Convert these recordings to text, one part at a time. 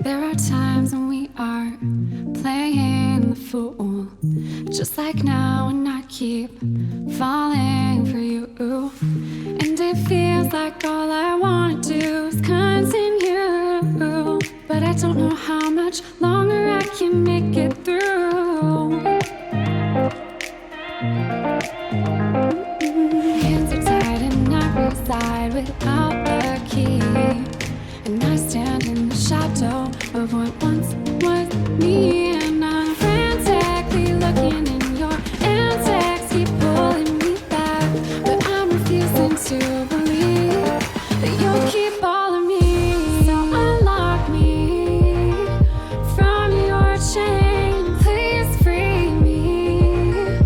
There are times when we are playing the fool, just like now, and I keep falling for you. And it feels like all I wanna do is continue, but I don't know how much longer I can make it through. Hands are tied and I reside without a key, and I stand in the shadow of what once was me. And I'm frantically looking, and your antics keep pulling me back, but I'm refusing to believe that you'll keep all of me. So unlock me from your chain, please free me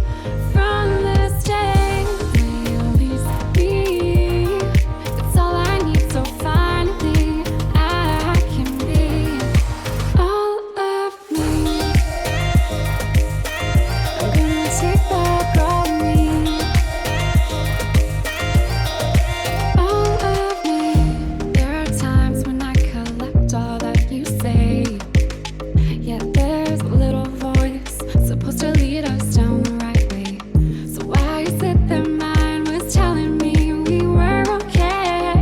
from this day. Release me, it's all I need, so finally I can be all of me. I'm gonna take back all of me, all of me. There are times when I collect all that you say, yet there's a little voice supposed to lead us down the right way. So why is it that mine was telling me we were okay,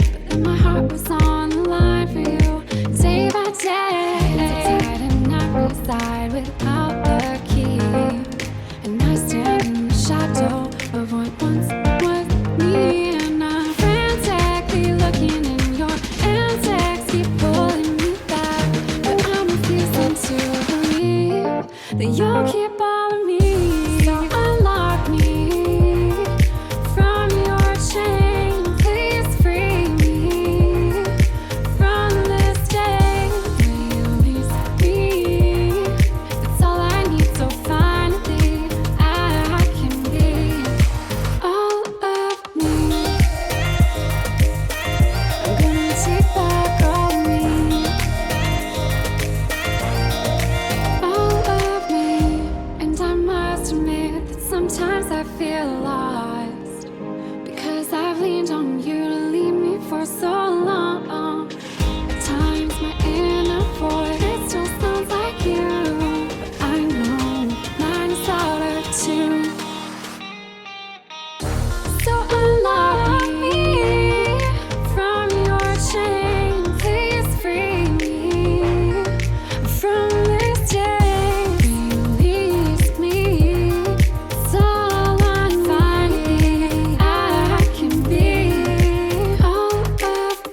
but then my heart was on the line for you day by day? Hands are tied and I reside without a key, and I stand in the shadow of what once was me. And I'm frantically looking, and your antics keep pulling me back, but I'm refusing to believe that you'll keep all of me. So unlock me from your chain, please free me from this day. Release me, it's all I need, so finally I can be all of me. I'm gonna take back all of me, all of me. And I must admit that sometimes I feel lost, because I've leaned on you to lead me for so long. At times my inner voice, it still sounds like you, but I know mine is louder too. So unlock me from your chain, please free me from this day. Release me, it's all I finally I can be all of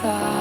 far.